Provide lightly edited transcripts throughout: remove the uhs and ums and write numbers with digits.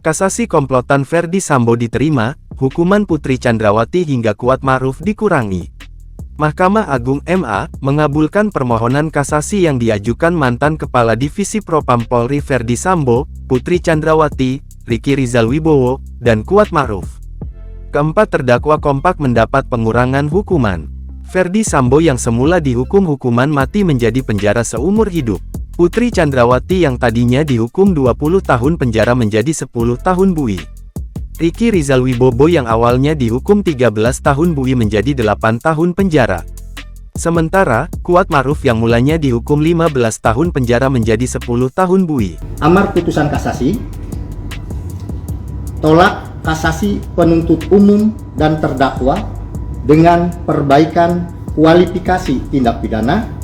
Kasasi komplotan Ferdi Sambo diterima, hukuman Putri Chandrawati hingga Kuatmaruf dikurangi. Mahkamah Agung (MA) mengabulkan permohonan kasasi yang diajukan mantan Kepala Divisi Propam Polri Ferdi Sambo, Putri Chandrawati, Ricky Rizal Wibowo, dan Kuatmaruf. Keempat terdakwa kompak mendapat pengurangan hukuman. Ferdi Sambo yang semula dihukum hukuman mati menjadi penjara seumur hidup. Putri Chandrawati yang tadinya dihukum 20 tahun penjara menjadi 10 tahun bui. Ricky Rizal Wibowo yang awalnya dihukum 13 tahun bui menjadi 8 tahun penjara. Sementara, Kuatmaruf yang mulanya dihukum 15 tahun penjara menjadi 10 tahun bui. Amar putusan kasasi, tolak kasasi penuntut umum dan terdakwa dengan perbaikan kualifikasi tindak pidana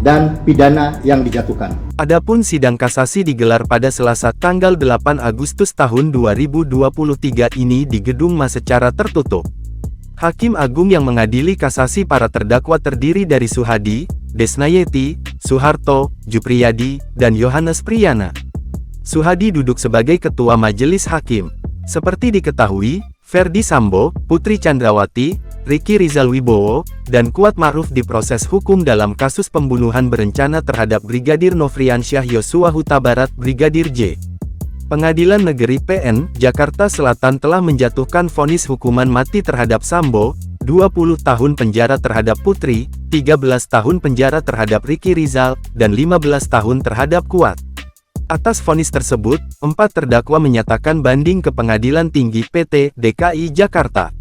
dan pidana yang dijatuhkan. Adapun sidang kasasi digelar pada Selasa tanggal 8 Agustus tahun 2023 ini di Gedung MA secara tertutup. Hakim Agung yang mengadili kasasi para terdakwa terdiri dari Suhadi, Desnayeti, Suharto, Jupriyadi, dan Yohanes Priyana. Suhadi duduk sebagai Ketua Majelis Hakim. Seperti diketahui, Ferdi Sambo, Putri Chandrawati, Ricky Rizal Wibowo, dan Kuatmaruf diproses hukum dalam kasus pembunuhan berencana terhadap Brigadir Nofriansyah Yosua Huta Barat Brigadir J. Pengadilan Negeri PN, Jakarta Selatan telah menjatuhkan vonis hukuman mati terhadap Sambo, 20 tahun penjara terhadap Putri, 13 tahun penjara terhadap Ricky Rizal, dan 15 tahun terhadap Kuat. Atas vonis tersebut, 4 terdakwa menyatakan banding ke Pengadilan Tinggi PT DKI Jakarta.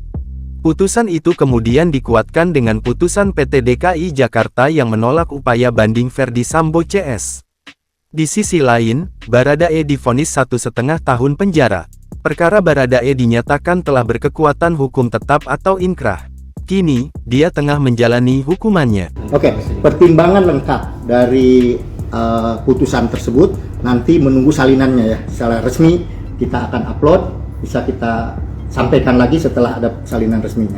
Putusan itu kemudian dikuatkan dengan putusan PT DKI Jakarta yang menolak upaya banding Ferdi Sambo CS. Di sisi lain, Baradae divonis 1,5 tahun penjara. Perkara Baradae dinyatakan telah berkekuatan hukum tetap atau inkrah. Kini, dia tengah menjalani hukumannya. Oke, pertimbangan lengkap dari putusan tersebut nanti menunggu salinannya ya. Secara resmi kita akan upload, bisa kita sampaikan lagi setelah ada salinan resminya.